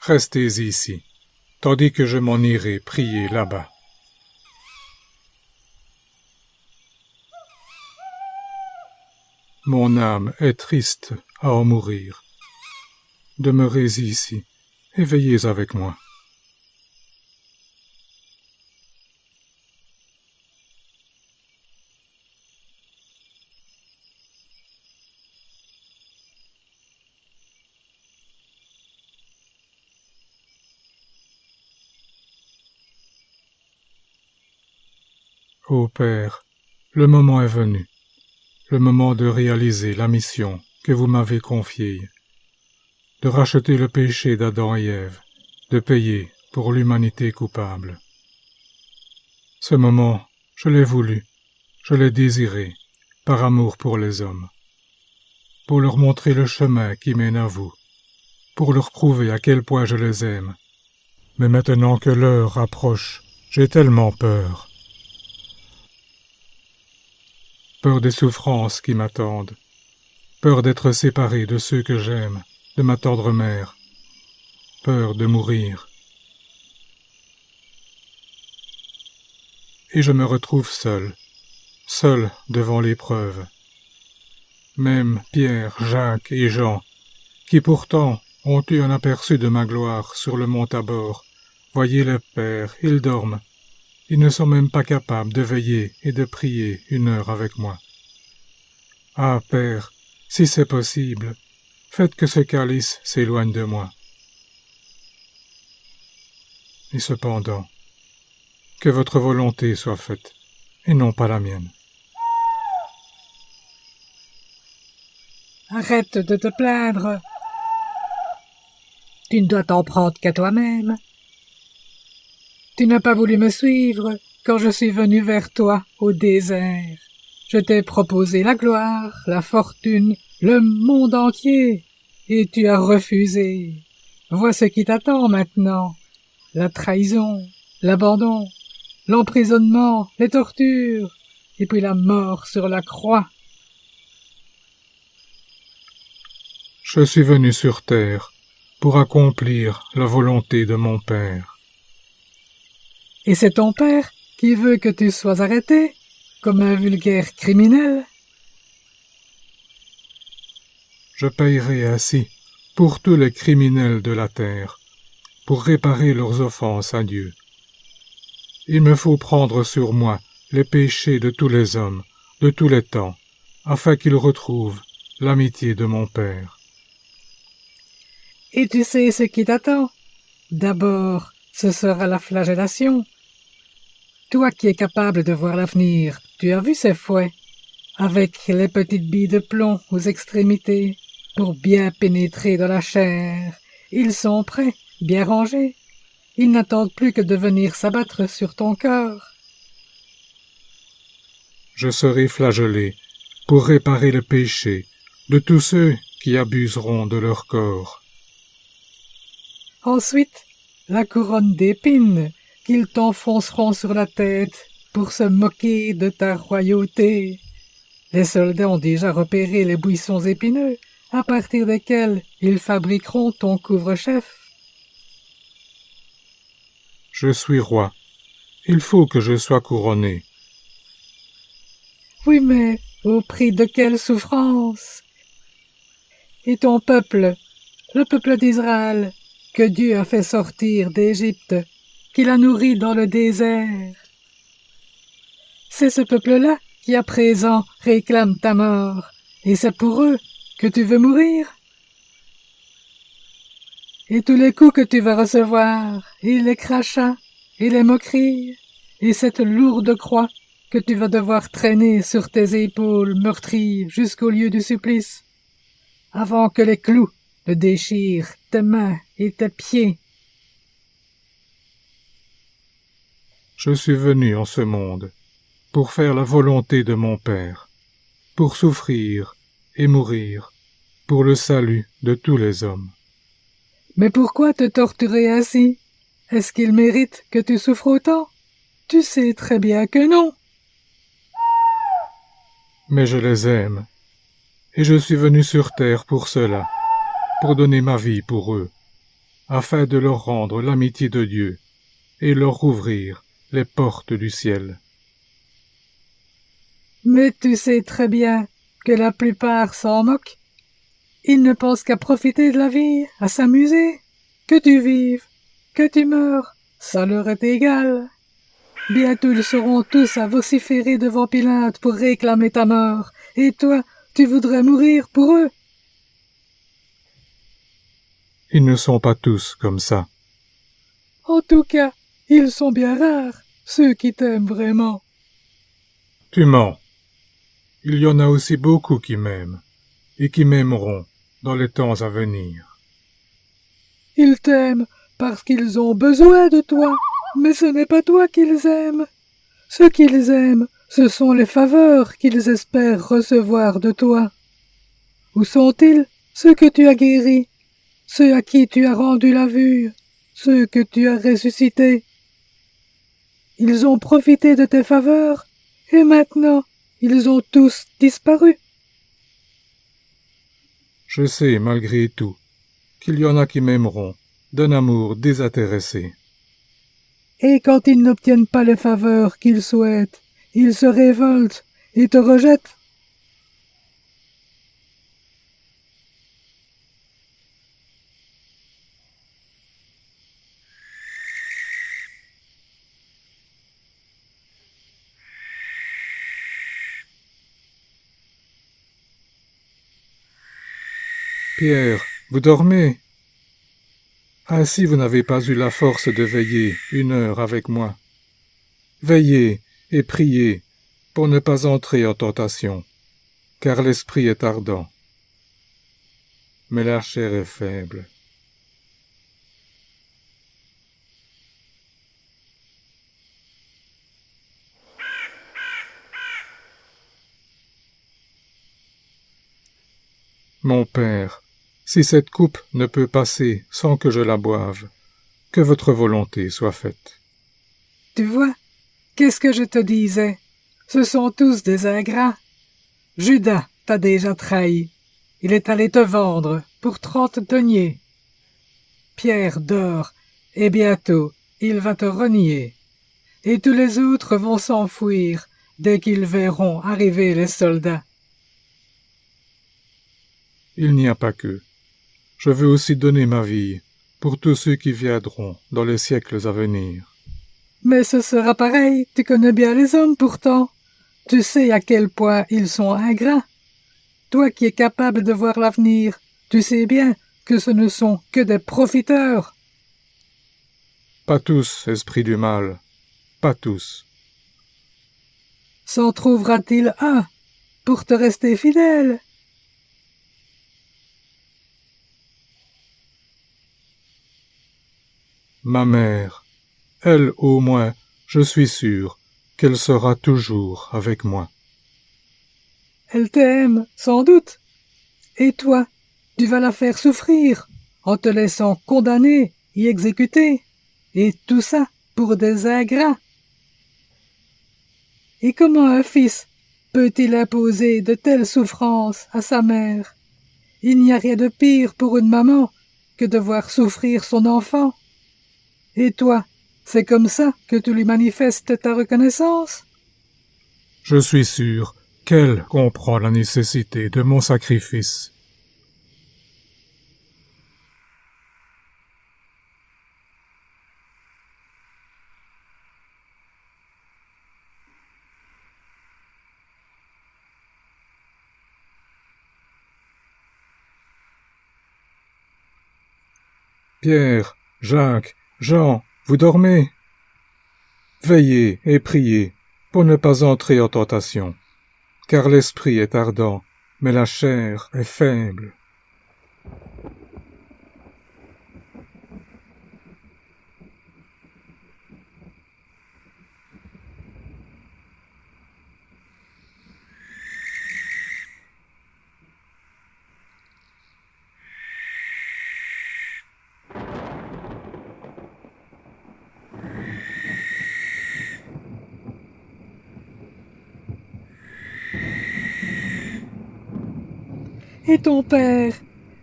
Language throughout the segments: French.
Restez ici, tandis que je m'en irai prier là-bas. Mon âme est triste à en mourir. Demeurez ici et veillez avec moi. Ô Père, le moment est venu, le moment de réaliser la mission que vous m'avez confiée, de racheter le péché d'Adam et Ève, de payer pour l'humanité coupable. Ce moment, je l'ai voulu, je l'ai désiré, par amour pour les hommes, pour leur montrer le chemin qui mène à vous, pour leur prouver à quel point je les aime. Mais maintenant que l'heure approche, j'ai tellement peur. Peur des souffrances qui m'attendent, peur d'être séparé de ceux que j'aime, de ma tendre mère, peur de mourir. Et je me retrouve seul devant l'épreuve. Même Pierre, Jacques et Jean, qui pourtant ont eu un aperçu de ma gloire sur le mont Tabor, voyez le Père, ils dorment. Ils ne sont même pas capables de veiller et de prier 1 heure avec moi. Ah, Père, si c'est possible, faites que ce calice s'éloigne de moi. Et cependant, que votre volonté soit faite, et non pas la mienne. Arrête de te plaindre. Tu ne dois t'en prendre qu'à toi-même. Tu n'as pas voulu me suivre quand je suis venu vers toi au désert. Je t'ai proposé la gloire, la fortune, le monde entier, et tu as refusé. Vois ce qui t'attend maintenant. La trahison, l'abandon, l'emprisonnement, les tortures, et puis la mort sur la croix. Je suis venu sur terre pour accomplir la volonté de mon Père. Et c'est ton père qui veut que tu sois arrêté, comme un vulgaire criminel. Je payerai ainsi pour tous les criminels de la terre, pour réparer leurs offenses à Dieu. Il me faut prendre sur moi les péchés de tous les hommes, de tous les temps, afin qu'ils retrouvent l'amitié de mon Père. Et tu sais ce qui t'attend. D'abord, ce sera la flagellation. Toi qui es capable de voir l'avenir, tu as vu ces fouets, avec les petites billes de plomb aux extrémités, pour bien pénétrer dans la chair. Ils sont prêts, bien rangés. Ils n'attendent plus que de venir s'abattre sur ton corps. Je serai flagellé pour réparer le péché de tous ceux qui abuseront de leur corps. Ensuite, la couronne d'épines qu'ils t'enfonceront sur la tête pour se moquer de ta royauté. Les soldats ont déjà repéré les buissons épineux à partir desquels ils fabriqueront ton couvre-chef. Je suis roi. Il faut que je sois couronné. Oui, mais au prix de quelle souffrance? Et ton peuple, le peuple d'Israël, que Dieu a fait sortir d'Égypte, qu'il a nourri dans le désert. C'est ce peuple-là qui à présent réclame ta mort, et c'est pour eux que tu veux mourir. Et tous les coups que tu vas recevoir, et les crachats, et les moqueries, et cette lourde croix que tu vas devoir traîner sur tes épaules meurtries jusqu'au lieu du supplice, avant que les clous ne déchirent tes mains et tes pieds. Je suis venu en ce monde pour faire la volonté de mon Père, pour souffrir et mourir pour le salut de tous les hommes. Mais pourquoi te torturer ainsi? Est-ce qu'il mérite que tu souffres autant? Tu sais très bien que non. Mais je les aime, et je suis venu sur terre pour cela, pour donner ma vie pour eux, afin de leur rendre l'amitié de Dieu et leur rouvrir les portes du ciel. Mais tu sais très bien que la plupart s'en moquent. Ils ne pensent qu'à profiter de la vie, à s'amuser. Que tu vives, que tu meurs, ça leur est égal. Bientôt ils seront tous à vociférer devant Pilate pour réclamer ta mort. Et toi, tu voudrais mourir pour eux? Ils ne sont pas tous comme ça. En tout cas, ils sont bien rares, ceux qui t'aiment vraiment. Tu mens. Il y en a aussi beaucoup qui m'aiment, et qui m'aimeront dans les temps à venir. Ils t'aiment parce qu'ils ont besoin de toi, mais ce n'est pas toi qu'ils aiment. Ce qu'ils aiment, ce sont les faveurs qu'ils espèrent recevoir de toi. Où sont-ils, ceux que tu as guéris, ceux à qui tu as rendu la vue, ceux que tu as ressuscités? Ils ont profité de tes faveurs, et maintenant, ils ont tous disparu. Je sais, malgré tout, qu'il y en a qui m'aimeront d'un amour désintéressé. Et quand ils n'obtiennent pas les faveurs qu'ils souhaitent, ils se révoltent et te rejettent. Pierre, vous dormez? Ainsi vous n'avez pas eu la force de veiller 1 heure avec moi. Veillez et priez pour ne pas entrer en tentation, car l'esprit est ardent, mais la chair est faible. Mon Père, si cette coupe ne peut passer sans que je la boive, que votre volonté soit faite. Tu vois, qu'est-ce que je te disais? Ce sont tous des ingrats. Judas t'a déjà trahi. Il est allé te vendre pour 30 deniers. Pierre dort, et bientôt il va te renier. Et tous les autres vont s'enfuir dès qu'ils verront arriver les soldats. Il n'y a pas que. Je veux aussi donner ma vie pour tous ceux qui viendront dans les siècles à venir. Mais ce sera pareil, tu connais bien les hommes pourtant. Tu sais à quel point ils sont ingrats. Toi qui es capable de voir l'avenir, tu sais bien que ce ne sont que des profiteurs. Pas tous, esprit du mal, pas tous. S'en trouvera-t-il un pour te rester fidèle? Ma mère, elle au moins, je suis sûr qu'elle sera toujours avec moi. Elle t'aime, sans doute. Et toi, tu vas la faire souffrir en te laissant condamner et exécuter. Et tout ça pour des ingrats. Et comment un fils peut-il imposer de telles souffrances à sa mère? Il n'y a rien de pire pour une maman que de voir souffrir son enfant. Et toi, c'est comme ça que tu lui manifestes ta reconnaissance? Je suis sûr qu'elle comprend la nécessité de mon sacrifice. Pierre, Jacques, Jean, vous dormez? Veillez et priez pour ne pas entrer en tentation, car l'esprit est ardent, mais la chair est faible. Et ton père,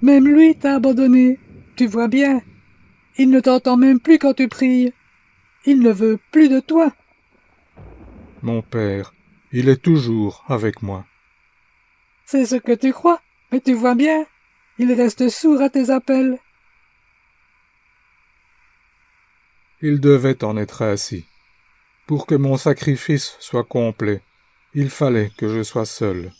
même lui t'a abandonné, tu vois bien. Il ne t'entend même plus quand tu pries. Il ne veut plus de toi. Mon père, il est toujours avec moi. C'est ce que tu crois, mais tu vois bien, il reste sourd à tes appels. Il devait en être ainsi. Pour que mon sacrifice soit complet, il fallait que je sois seul.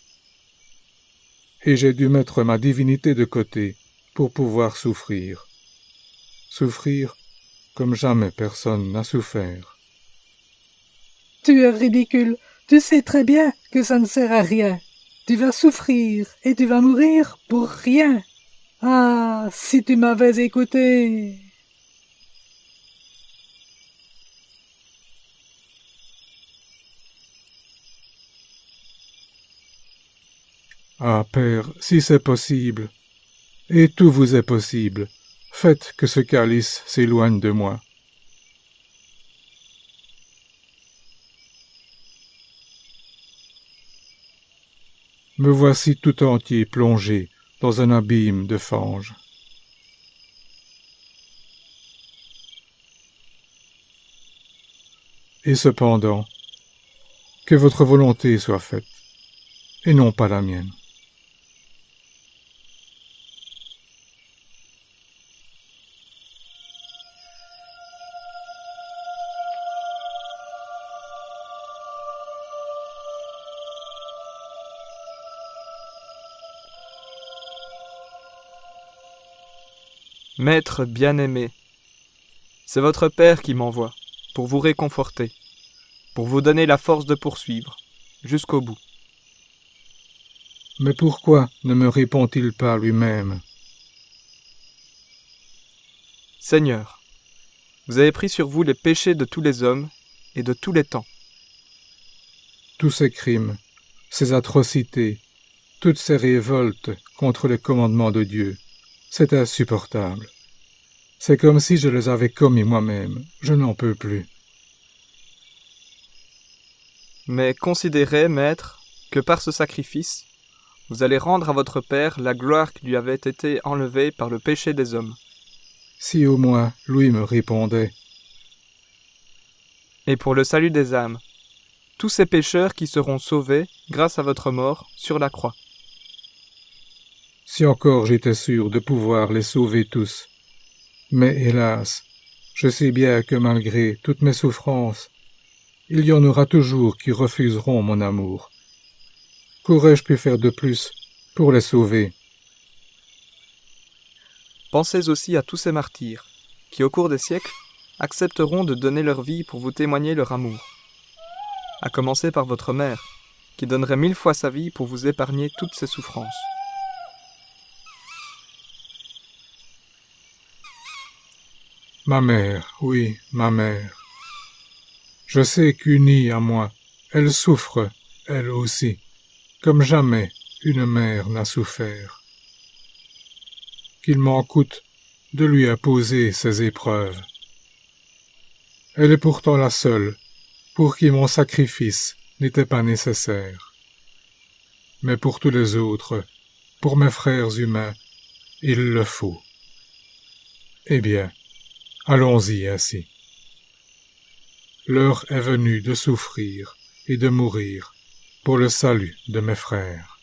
Et j'ai dû mettre ma divinité de côté pour pouvoir souffrir. Souffrir comme jamais personne n'a souffert. Tu es ridicule, tu sais très bien que ça ne sert à rien. Tu vas souffrir et tu vas mourir pour rien. Ah, si tu m'avais écouté. Ah, Père, si c'est possible, et tout vous est possible, faites que ce calice s'éloigne de moi. Me voici tout entier plongé dans un abîme de fange. Et cependant, que votre volonté soit faite, et non pas la mienne. Maître bien-aimé, c'est votre Père qui m'envoie, pour vous réconforter, pour vous donner la force de poursuivre, jusqu'au bout. Mais pourquoi ne me répond-il pas lui-même? Seigneur, vous avez pris sur vous les péchés de tous les hommes et de tous les temps. Tous ces crimes, ces atrocités, toutes ces révoltes contre les commandements de Dieu, c'est insupportable. C'est comme si je les avais commis moi-même. Je n'en peux plus. Mais considérez, Maître, que par ce sacrifice, vous allez rendre à votre Père la gloire qui lui avait été enlevée par le péché des hommes. Si au moins lui me répondait. Et pour le salut des âmes, tous ces pécheurs qui seront sauvés grâce à votre mort sur la croix. Si encore j'étais sûr de pouvoir les sauver tous. Mais hélas, je sais bien que malgré toutes mes souffrances, il y en aura toujours qui refuseront mon amour. Qu'aurais-je pu faire de plus pour les sauver? Pensez aussi à tous ces martyrs, qui au cours des siècles accepteront de donner leur vie pour vous témoigner leur amour. À commencer par votre mère, qui donnerait 1000 fois sa vie pour vous épargner toutes ces souffrances. Ma mère, oui, ma mère. Je sais qu'unie à moi, elle souffre, elle aussi, comme jamais une mère n'a souffert. Qu'il m'en coûte de lui imposer ces épreuves. Elle est pourtant la seule pour qui mon sacrifice n'était pas nécessaire. Mais pour tous les autres, pour mes frères humains, il le faut. Eh bien, allons-y ainsi. L'heure est venue de souffrir et de mourir pour le salut de mes frères.